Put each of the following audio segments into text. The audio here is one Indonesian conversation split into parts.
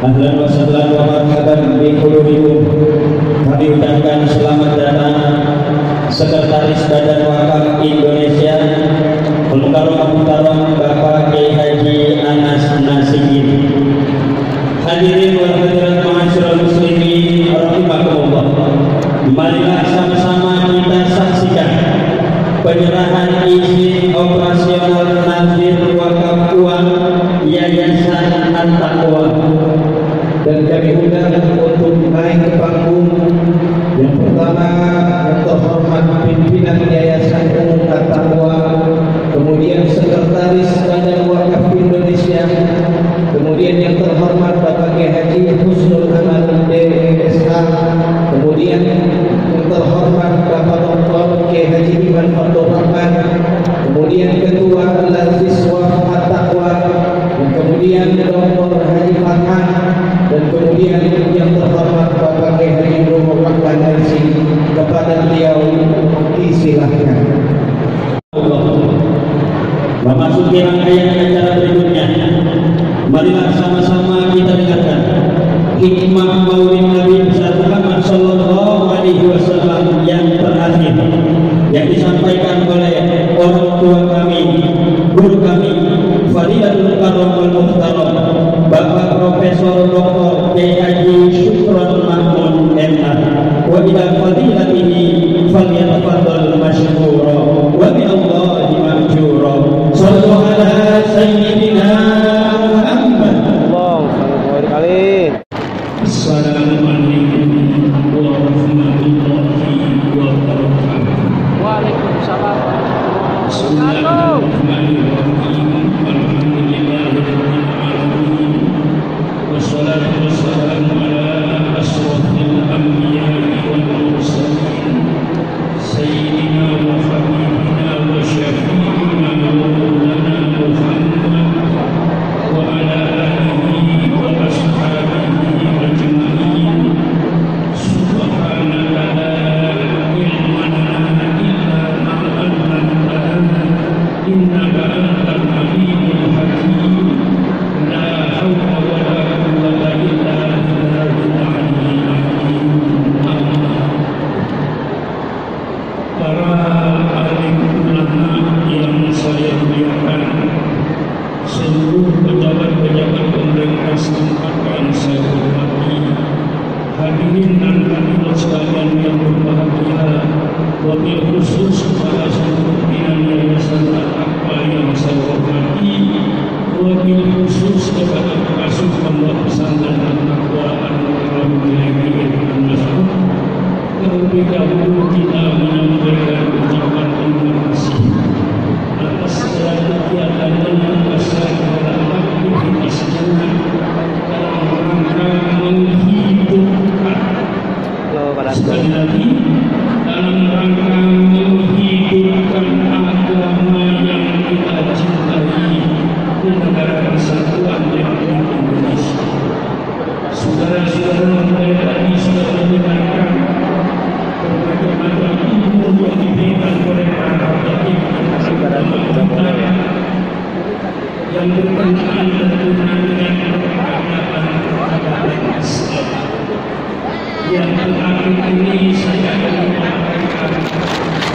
Ahlan wa sahlan wa marhaban bi qulubikum. Kami ucapkan selamat datang Sekretaris Badan Wakaf Indonesia Muhtaram Bapak Kiai Haji Anas Nasihin. Hadirin wal hadirat ma'asyiral muslimin rahimakumullah. Marilah sama-sama kita saksikan penyerahan izin operasional nazir wakaf uang Yayasan At-Taqwa. Dan kami undang untuk naik ke panggung. Yang pertama, yang terhormat pimpinan Yayasan Umum At-Taqwa, kemudian Sekretaris Badan Wakaf Indonesia, kemudian yang terhormat Bapak Kiai Haji Husnul Amal DSH, kemudian yang terhormat Bapak Dr. Kiai Haji Iman Abdul Rahman, kemudian Ketua Lazis Wakaf At-Taqwa, dan kemudian Dr. Haji Farhan, dan kemudian yang terhormat Bapak Kiai Haji Muhammad Al-Narsi. Kepada beliau disilahkan. Memasuki rangkaian acara berikutnya, marilah sama-sama kita dengarkan hikmah Maulid Nabi besar Muhammad Sallallahu Alaihi Wasallam yang terakhir, yang disampaikan oleh orang tua kami, guru kami, Fadilatul Karam wal Muhtaram, Bapak Profesor Dr. Kiai Haji Syukron Mahmud MA. Wa ila fadilatihi falyatafaddal masykura wa bi Allahi ma'jura. Shallu ala sayyidina Muhammad. Allahumma kali. Assalamualaikum warahmatullahi wabarakatuh. Waalaikumsalam. Bismillahirrahmanirrahim. Alhamdulillahirabbil alamin. Wassalatu wassalamu ala asrofil anbiya'i wal mursalin sayyidina wa habibina wa syafi'ina maulana Muhammad wa ala alihi wa ashabihi ajma'in. Subhanaka la ilma lana illa ma 'allamtana innaka antal alimul hakim. La hawla wa la quwwata illa billahil aliyyil azim. Para alim ulama yang saya muliakan, seluruh pejabat-pejabat pemerintah setempat yang saya hormati, hadirin dan hadirat sekalian yang berbahagia, wabil khusus kepada seluruh pimpinan Yayasan At-Taqwa yang saya hormati, wabil khusus kepada pengasuh pondok pesantren At-Taqwa terlebih dahulu kita menyampaikan ucapan terima kasih atas segala kegiatan dan kesehatan aktivitasnya dalam rangka menghidupkan, sekali lagi, dalam rangka menghidupkan agama yang kita cintai di negara kesatuan Republik Indonesia. Saudara-saudara, mereka tadi sudah mendengarkan berbagai macam ilmu yang diberikan oleh para hakim yang berkenaan tentunya dengan peradaban Islam. Yang terakhir ini saya akan menyampaikan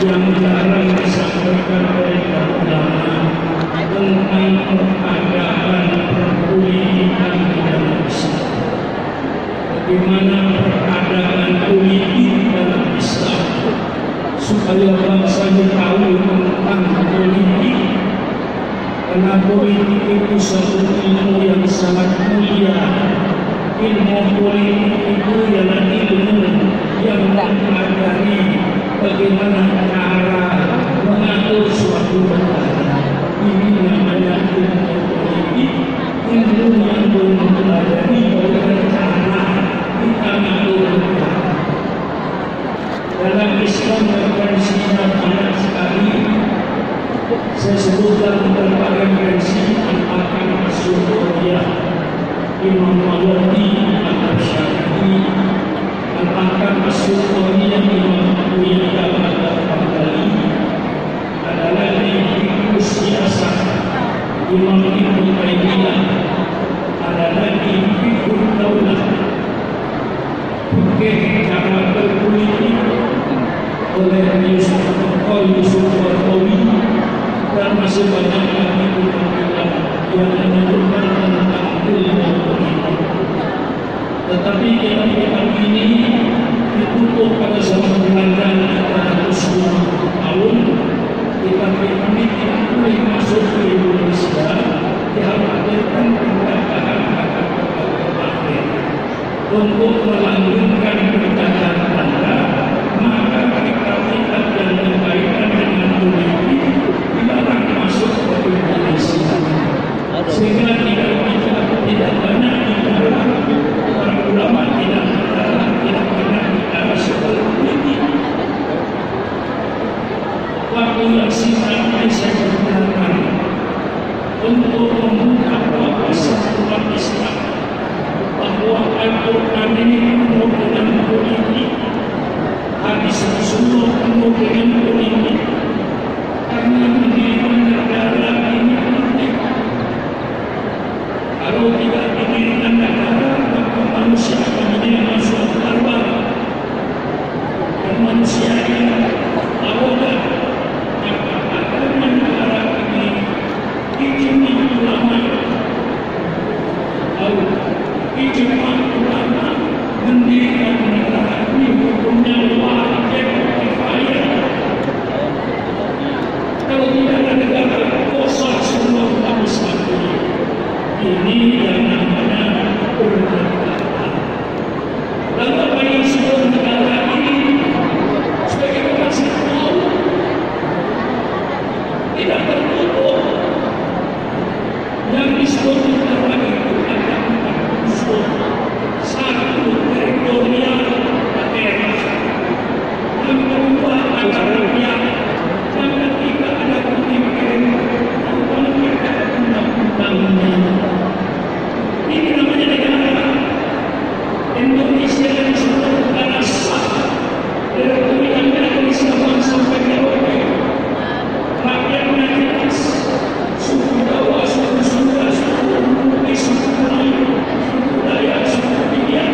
yang jarang disampaikan oleh para ulama tentang peradaban perpolitikan di dalam Islam. Bagaimana peradaban politik dalam Islam supaya bangsa tahu tentang politik, karena politik itu satu ilmu yang sangat mulia. Ilmu politik itu ialah ilmu yang mempelajari bagaimana cara mengatur suatu negara. Ini namanya ilmu politik, ilmu yang mempelajari bagaimana cara kita mengatur negara. Dalam Islam referensinya banyak sekali. Saya sebutkan berbagai versi akan As-Sururiyah, Imam Mawardi, Al-Syafi'i, akan As-Sururiyah, Imam Mu'ayyad, Al-Baghdadi, adalah di siasat Imam Ibnu Taimiyah, adalah di pakai cara berpolitik oleh Yusuf Martowi dan masih banyak lagi undang-undang yang menyebutkan tentang ilmu politik. Tetapi kitab-kitab ini ditutup pada zaman Belanda 420 tahun. Kitab-kitab ini tidak boleh masuk ke Indonesia, dikhawatirkan pendataan akan berbagai untuk melanjutkan perjalanan Anda, maka kitab-kitab yang berkaitan dengan politik dilarang masuk ke Indonesia. Sehingga tidak banyak bicara para ulama, tidak banyak bicara soal politik. Waktu yang singkat saya gunakan untuk membuka wawasan umat Islam bahwa Al-Quran ini penuh dengan politik, hadis Rasulullah penuh dengan politik, karena mendirikan negara ini penting. Kalau tidak didirikan negara, maka manusia akan menjadi manusia barbar dan manusia yang arogan. Yang adanya negara ini ijma ulama, ijma ulama mendirikan negara ini hukumnya wajib kifayah. Kalau tidak ada negara, kosong semua umat Islam ini yang namanya bernegara. Lalu apa yang disebut negara ini? Sebagai orang tahu, tidak tertutup. Yang disebut negara itu ada 4 unsur. 1, teritorial daerah. Yang kedua ada rakyat. Yang ketiga ada pemimpin. Yang keempat ada undang-undangnya. Ini namanya negara. Indonesia disebut negara sah. Teritorialnya dari Sabang sampai Merauke. Rakyatnya jelas. Suku Jawa, suku Sunda, suku Bugis, suku Melayu, suku Dayak, suku Biak.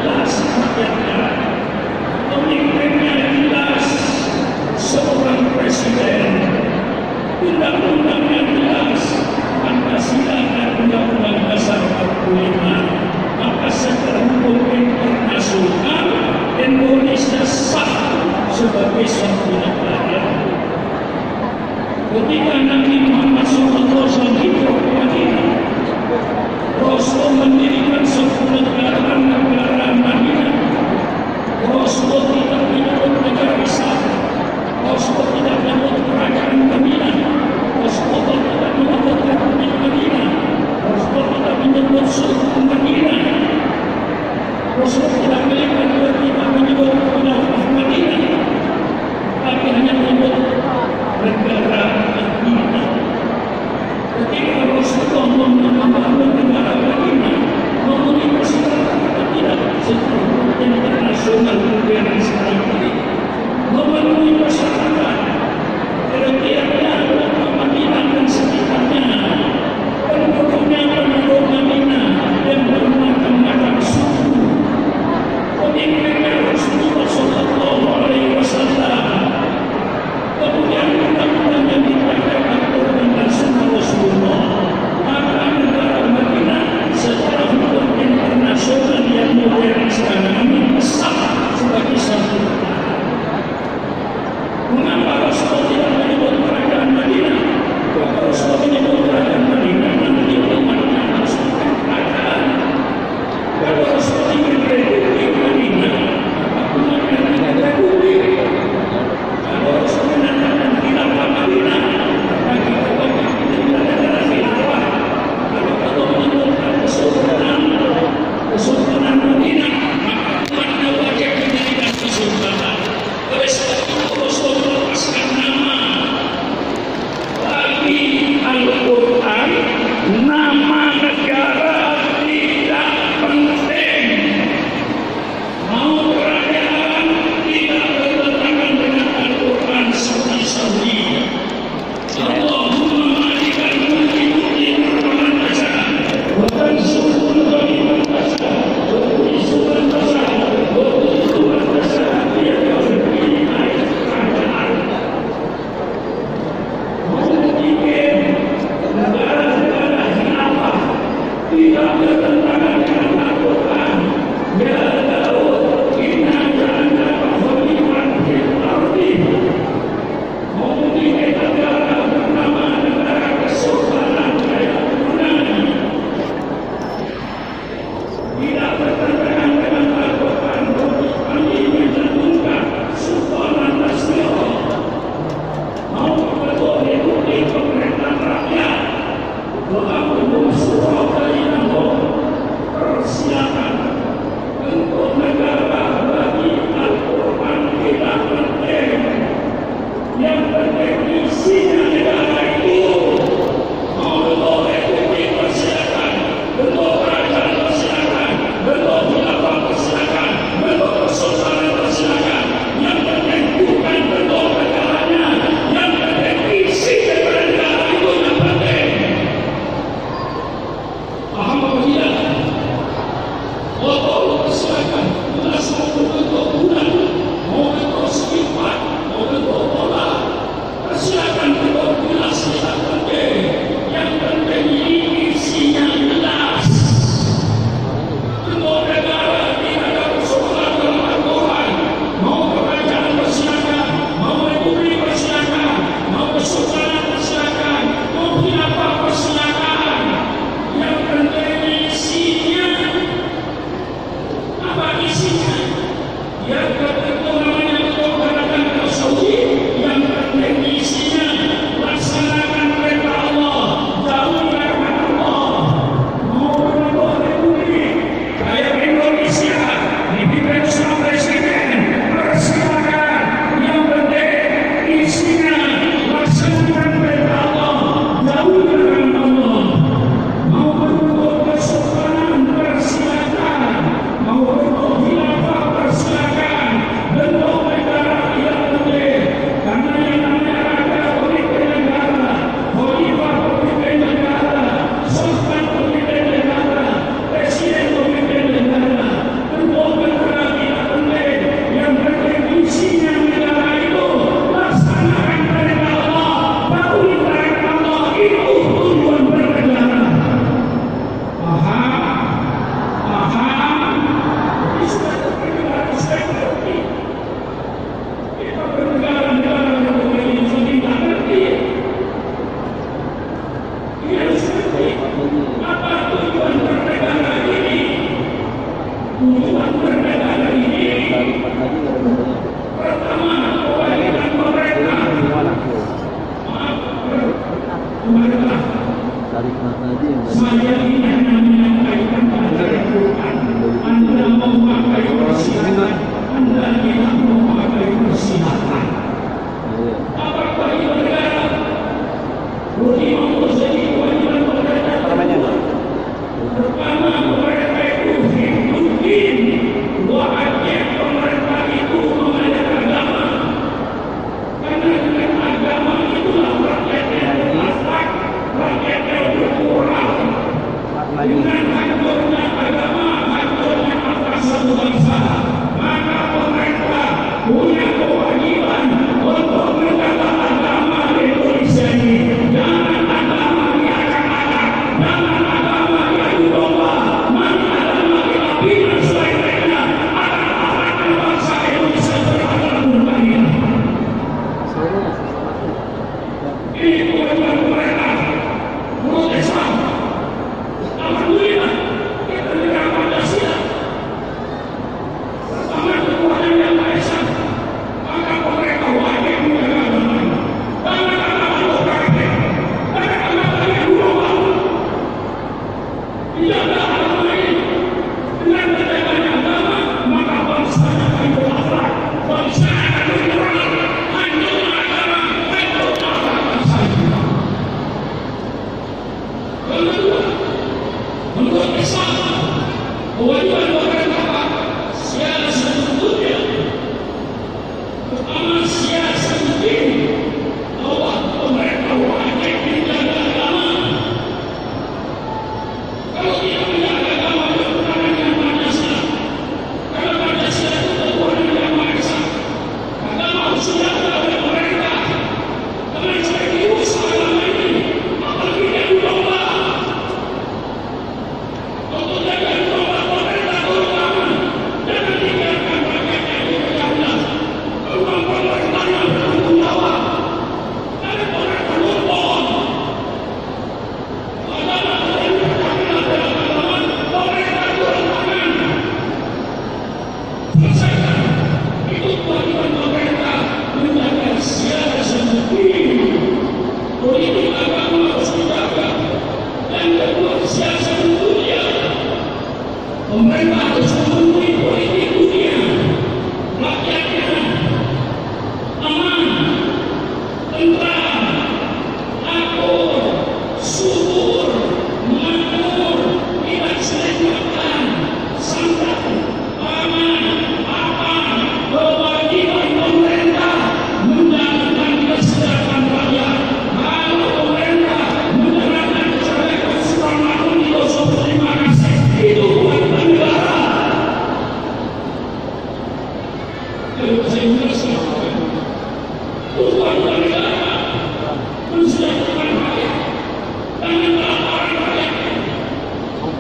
Jelas rakyatnya. Pemimpinnya jelas. Seorang presiden. Undang-undangnya jelas. Pancasila dan Undang-Undang Dasar 45. Maka secara hukum internasional Indonesia sah sebagai suatu negara. Ketika Nabi Muhammad SAW hidup di Madinah, Rasul mendirikan suatu negara Madinah. Rasul tidak menyebut negara Islam. Rasul tidak menyebut kerajaan Madinah. Rasul tidak menyebut Republik Madinah. Rasul tidak menyebut Sultan Madinah. Rasul tidak menyebut Khilafah Madinah, tapi hanya menyebut negara Madinah. Ketika Rasulullah membangun negara Madinah, memenuhi persyarat atau tidak seperti internasional yang sekarang ini, memenuhi persyaratan. Kira-kira Madinah dan sekitarnya penduduknya penduduk Madinah yang bermacam-macam suku. Pemimpinnya Rasulullah SAW. Kemudian undang-undang yang tidak bertentangan dengan Al-Quran. Ya Daud, inna ja'alna khalilan fil ardi. Mempunyai negara bernama negara kesultanan Jaya Yunani. Tidak bertentangan dengan Al-Quran. Kami mencantumkan Sultanan Nasional. Mau betul republik pemerintahan rakyat. Doa surau dari Nambong Pemerintah harus memenuhi politik dunia. Rakyatnya aman, tentram, akur, subur, makmur, tidak selengkapkan, santai, aman, aman. Kewajiban pemerintah menjalankan kesejahteraan rakyat. Kalau pemerintah menjalankan kesejahteraan keselamatan di dosa terima kasih, itu bukan negara. Saya merasakan bukan negara mensejahterakan rakyat dengan kelaparan rakyat. Rumah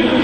itu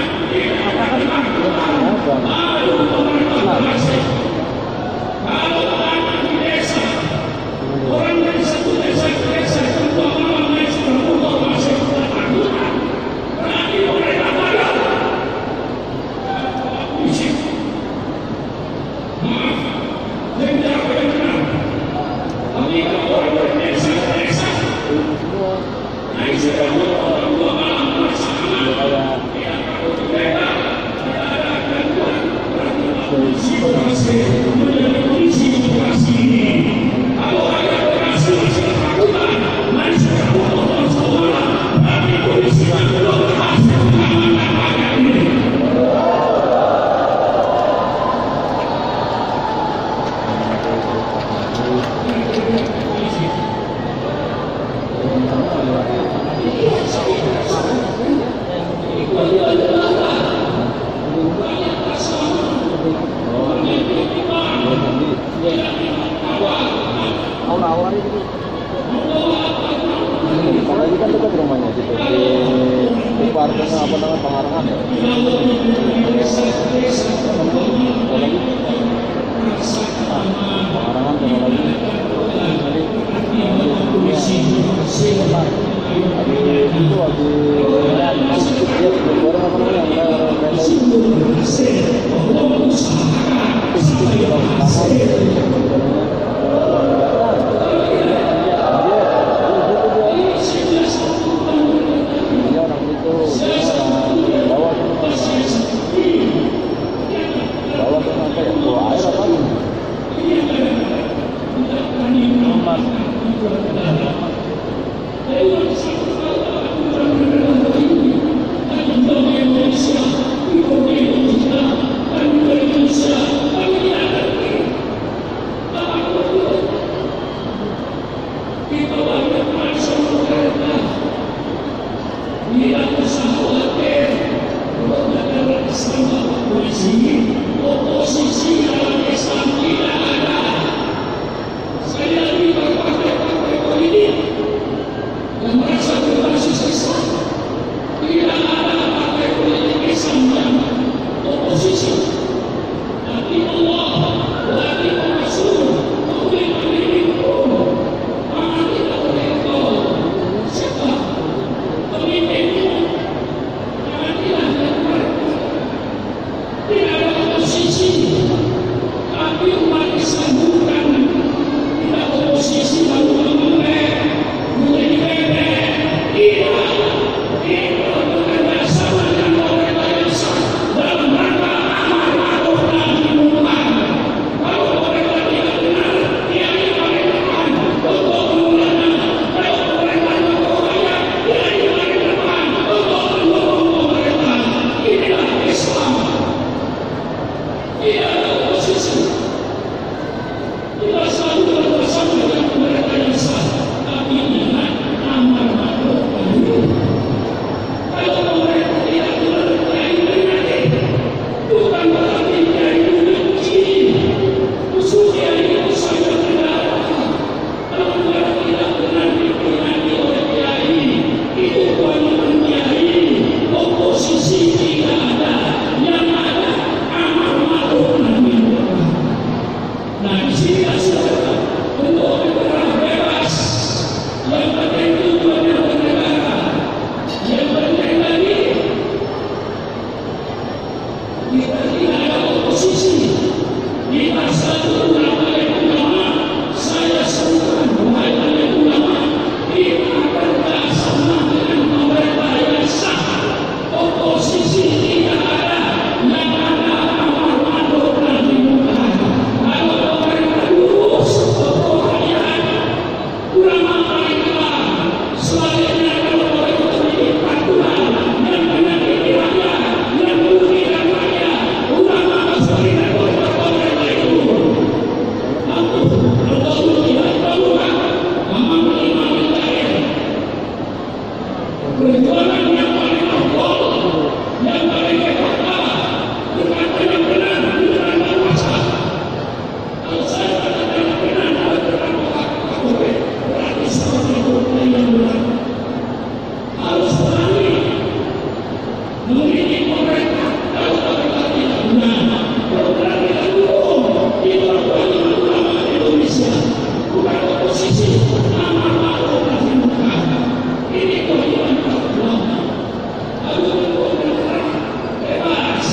tapi memiliki pemerintah kalau pemerintah tidak benar, program tidak dukung di luar ulama Indonesia, bukan oposisi, nama maklum nafi muka. Ini kewajiban para ulama. Lalu pemerintah bebas,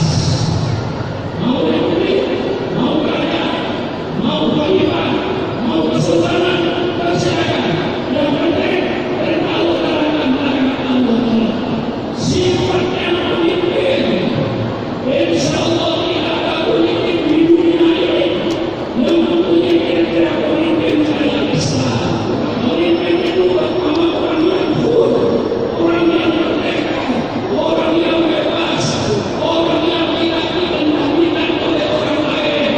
mau republik, mau kaya, mau bagaimana, mau kesultanan, tersilakan. Yang penting bertahu dalam Allah. Sifatnya pemimpin. Insya Allah tidak ada pemimpin di dunia ini yang mempunyai kira-kira pemimpin kayak Islam. Pemimpin itu pertama orang yang full, orang yang merdeka, orang yang bebas, orang yang tidak dikendalikan oleh orang lain.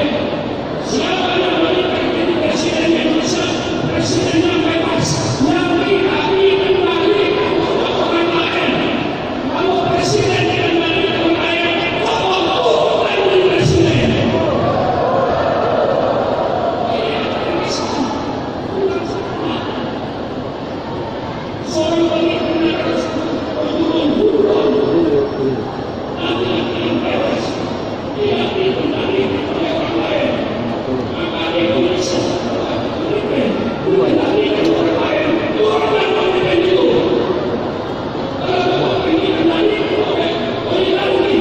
Siapa yang memimpin jadi presiden Indonesia? Presiden yang bebas, yang tidak dikendalikan oleh orang lain. Kalau presiden dikendalikan oleh orang lain, apa bukan jadi presiden? Ini adalah Islam, bukan sama. Seorang pemimpin harus berturun-turun. Laki-laki yang bebas, tidak dikendalikan oleh orang lain. Maka Indonesia adalah pemimpin, dikendalikan orang lain. Itu orang yang pemimpin itu. Kalau pemimpin dikendalikan oleh oligarki,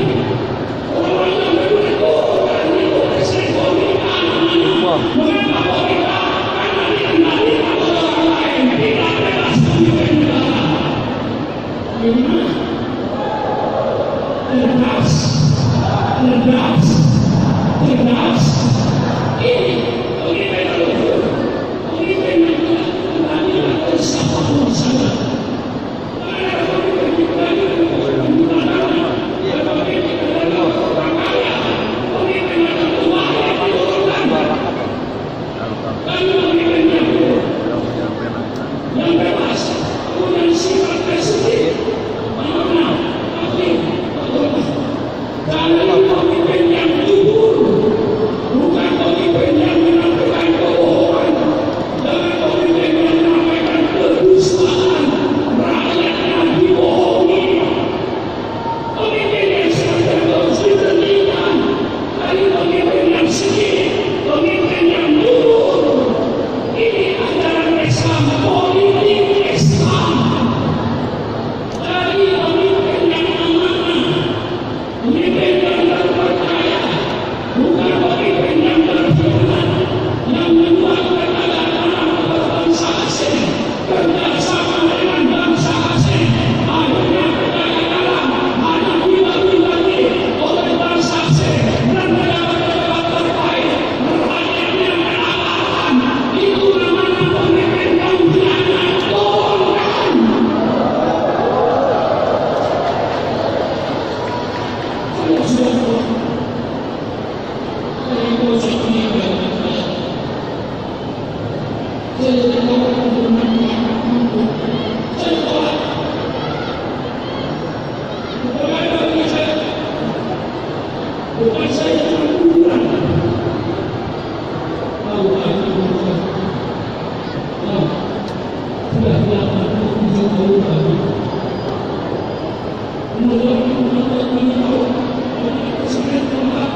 orang yang berduit itu orang itu presiden pemerintahan namanya. Mengapa pemerintahan? Karena dikendalikan oleh orang lain, tidak bebas memimpin negara. Gimana? Cerdas, cerdas, cerdas. Ini pemimpin leluhur, pemimpin yang telah dikendalikan oleh siapa pun sana. Ada pemimpin dikendalikan oleh orang muda, ada pemimpin dikendalikan oleh orang kaya, pemimpin yang tua yang diturunkan. Lalu pemimpin yang bebas, punya sifat presiden, mana, ahli, dan pemimpin yang jujur, bukan pemimpin yang menampilkan kebohongan, dengan pemimpin yang menampilkan kedustaan, rakyatnya dibohongi. Pemimpin yang sadar harus diberikan dari pemimpin yang sedih, pemimpin yang jujur. Ini ajaran Islam, politik Islam. Dari pemimpin yang amanah, pemimpin yang terpercaya, bukan pemimpin yang berkhianat, yang membuat keadaan berbangsa asing, kerjasama dengan bangsa asing, akhirnya kegagalan, hanya dibagi-bagi oleh bangsa asing, dan pejabat-pejabat terbaik, rakyat yang kelaparan, itu namanya pemimpin yang khianat. Tolongkan. Saya sudah tua. Saya bocah meninggal. Saya tidak mau mampu. Saya tolak. Bukan bagi saya. Bukan saya yang kuburan. Tahu aku bukan. Sudah lama aku tahu lagi. Kemudian aku tahu. Saya tolak.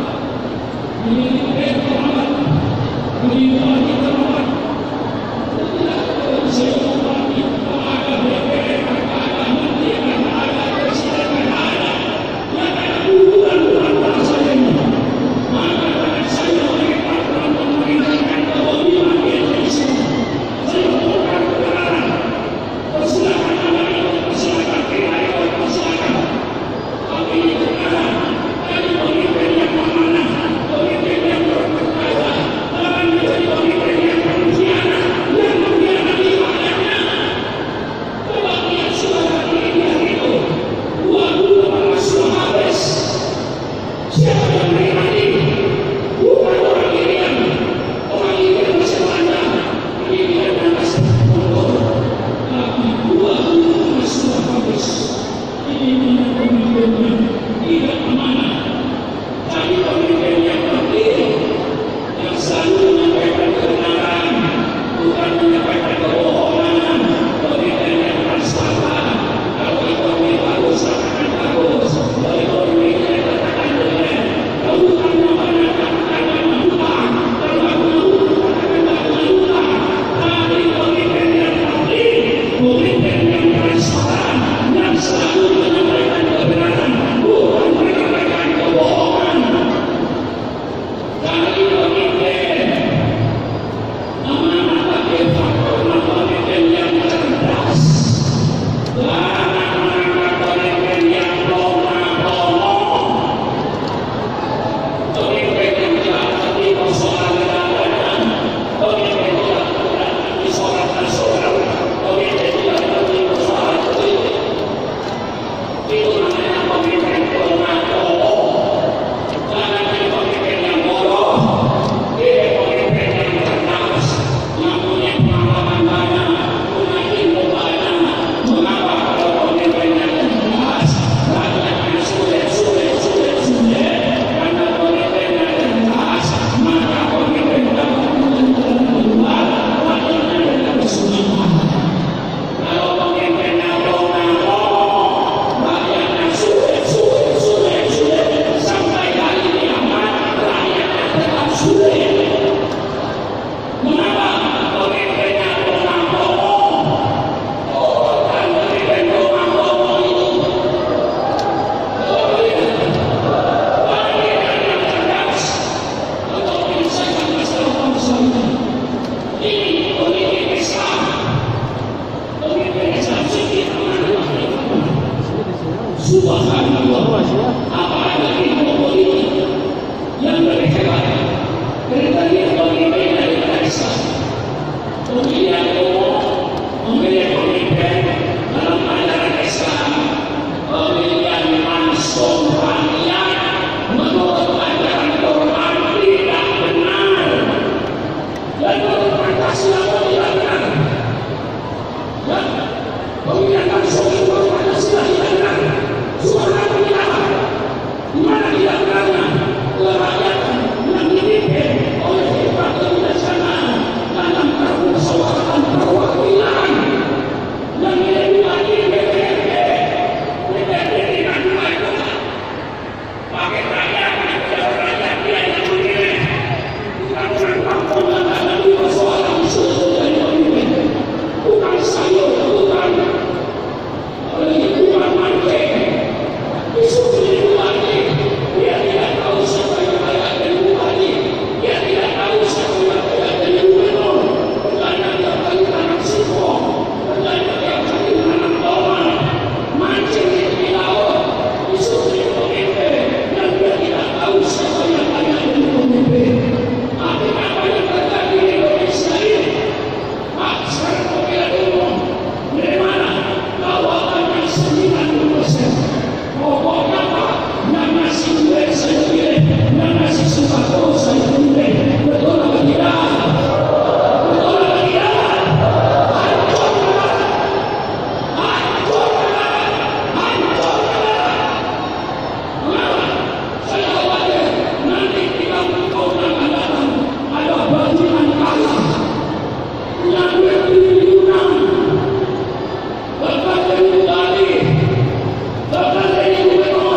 Ini tolak. Ini tolak. Saya tolak. Ada DPR, ada menteri, ada presiden, ada. Yang ada kuburan-kuburan bangsa ini. Maka saya sebagai peraturan pemerintah kewajiban Indonesia. Saya bukan kebenaran. Persilakan Anda ikut, persilakan kita ikut, persilakan. Tapi ini kebenaran. Dari pemimpin yang amanah, pemimpin yang berpercaya, jangan menjadi pemimpin yang berkhianat, yang mengkhianati rakyatnya. Kebahagiaan saudara di India itu, uang dulu sudah habis. Siapa yang menikmati? Bukan orang Irian. Orang Irian masih ada. Irian dan masih mundur. Tapi uang dulu sudah habis. Ini pemimpin yang tidak amanah. Tapi pemimpin yang terpilih, yang selalu menyampaikan kebenaran, bukan menyampaikan kebohongan. Pemimpin yang transparan. Kalau ekonomi bagus, akan bagus. Bapak dari Bali, Bapak dari Gubernur.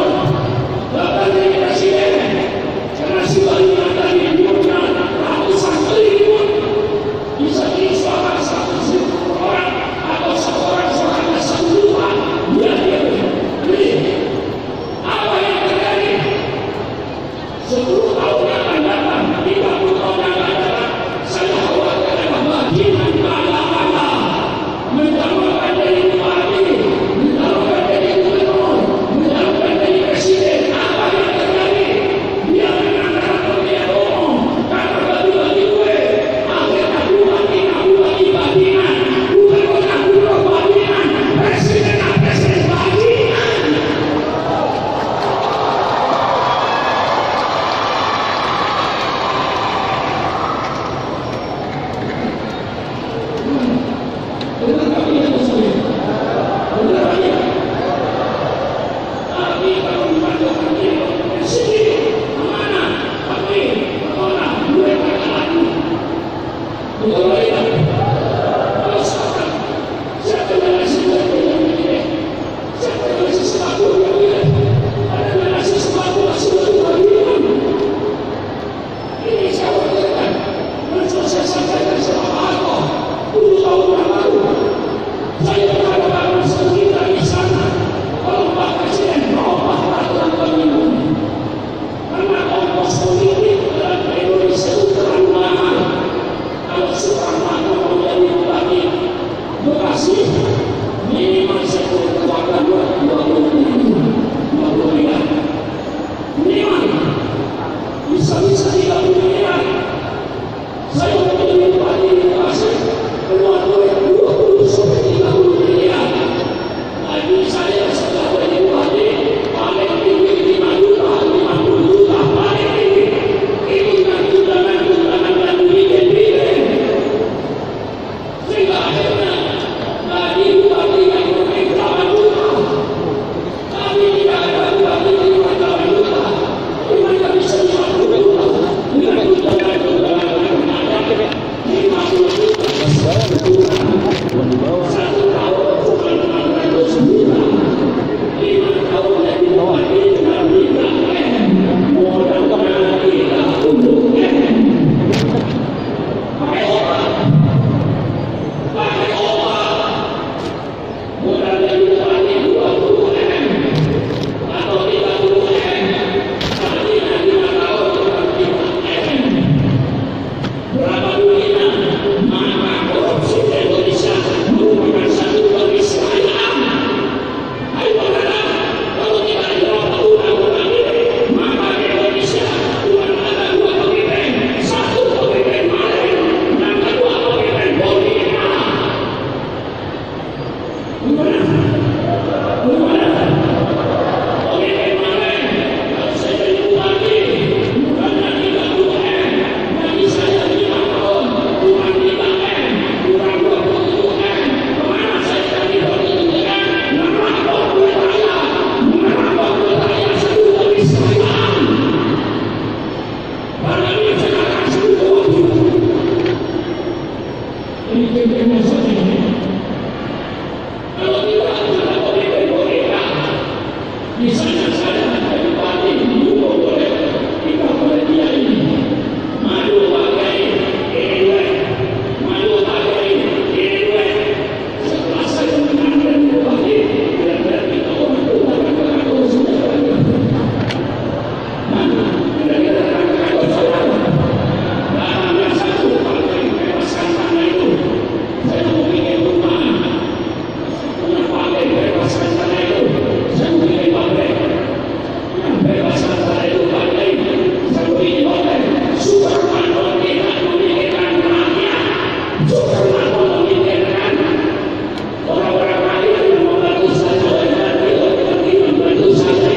Misalnya saya dari Bali dulu boleh kita boleh dia ini malu pakai ewe, malu pakai ewe. Setelah saya mengambil Bali, kira-kira kita orang tua kakak sudah malu, kira-kira kakak saudara. Nah, satu partai bebaskan tanah itu, saya mau bikin rumah. Pakai bebaskan tanah itu, saya mau bikin pakai. Bebaskan tanah itu pakai, saya mau bikin pakai. Superman tidak memikirkan rakyat, Superman memikirkan orang-orang rakyat yang membantu saja dan tidak membantu saja.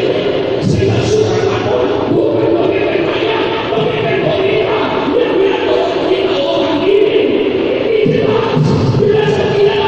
Sehingga Superman bukan memikirkan rakyat, memikirkan pemerintah yang mengatur kita orang ini. Jelas, jelas tidak.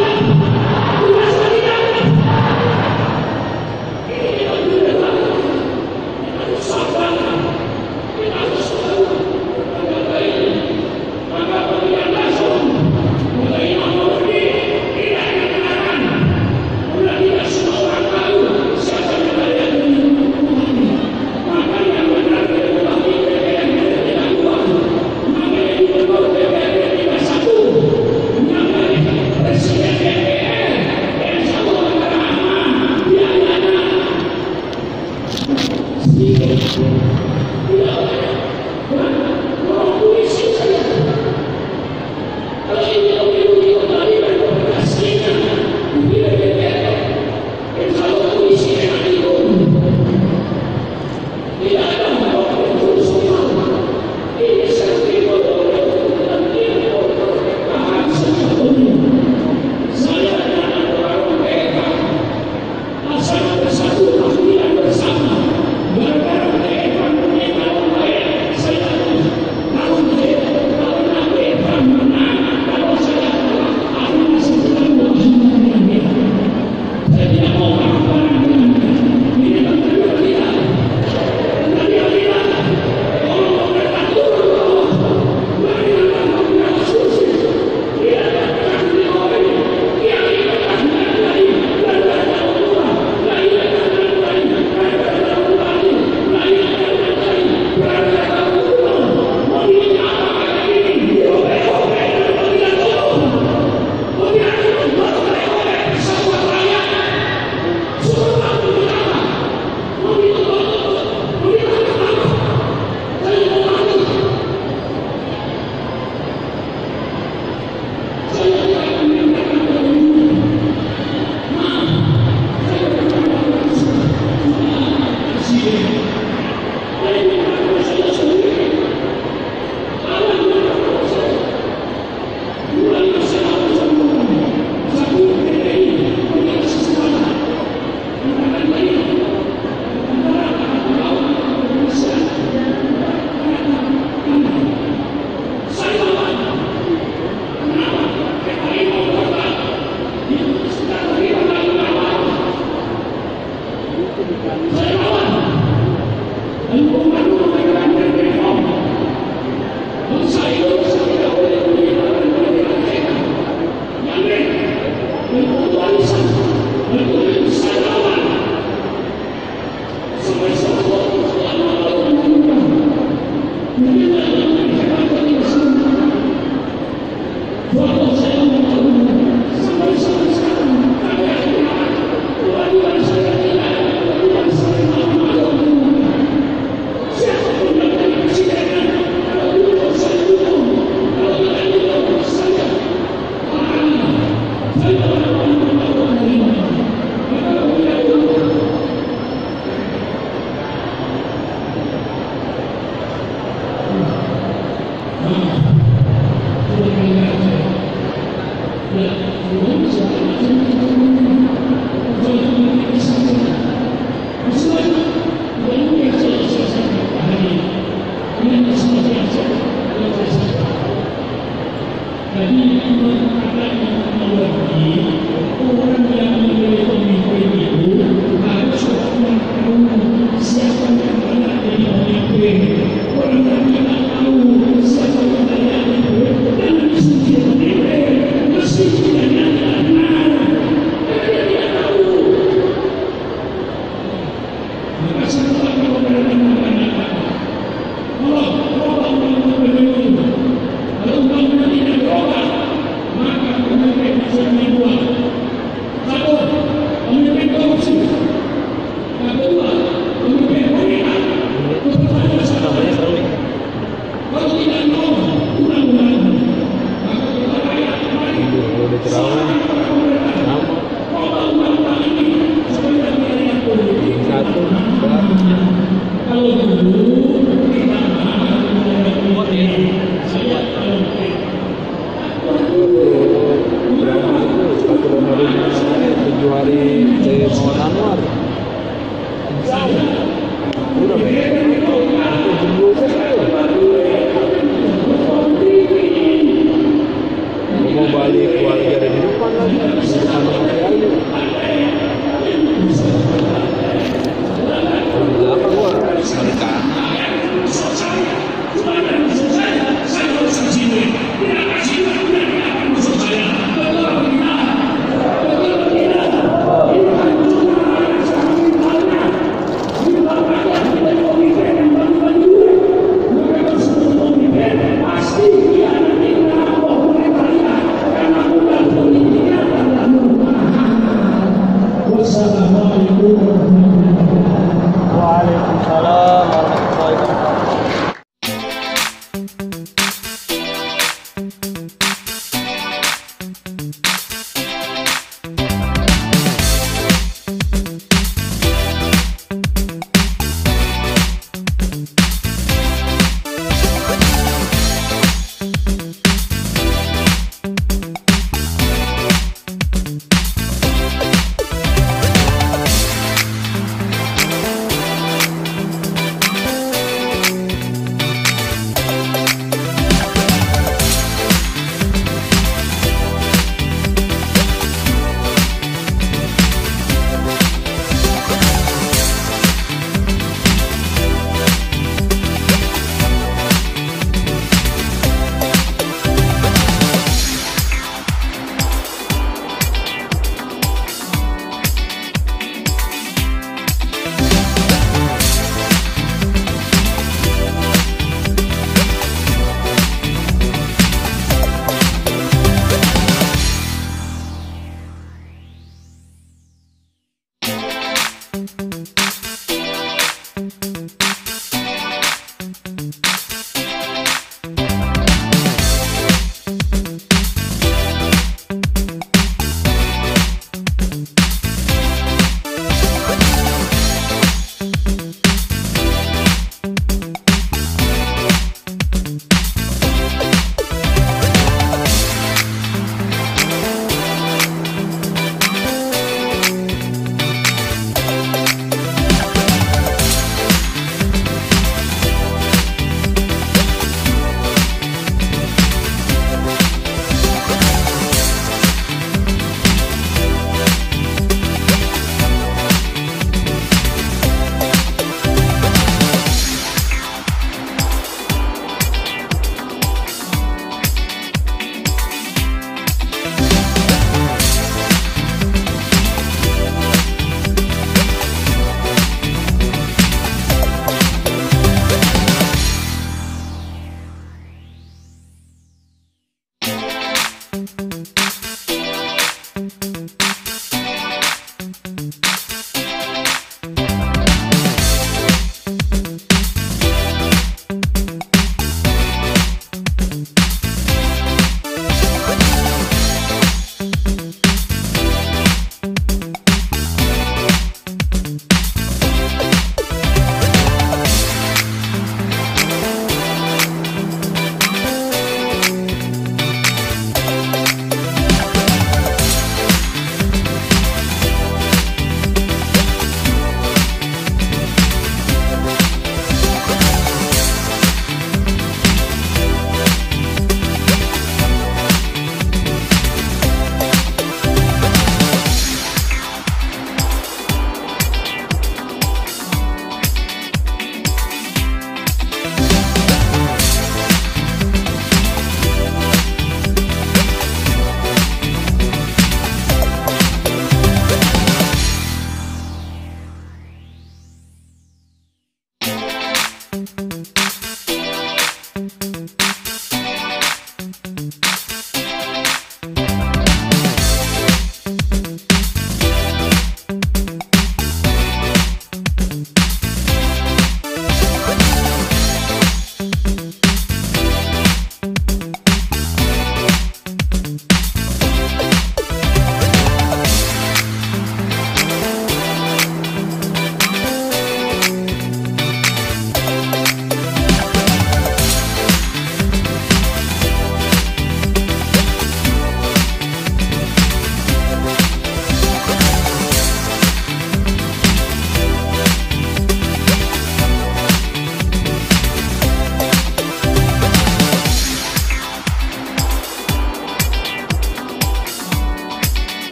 Siapa Maka setelah kita mengatakan Allah berlindung, kalau bangunan tidak berubah, maka pemimpin bisa dibuat. Satu, pemimpin korupsi. Yang kedua, pemimpin wanita. Pertanyaan saya, kalau tidak mau undang-undang, maka kita rakyat kembali. Undang-undang ini supaya biaya politik. Kalau dulu kita tujuh hari dari Mawar Anwar. Mau balik keluarga dari depan lagi, Waalaikumsalam warahmatullahi wabarakatuh.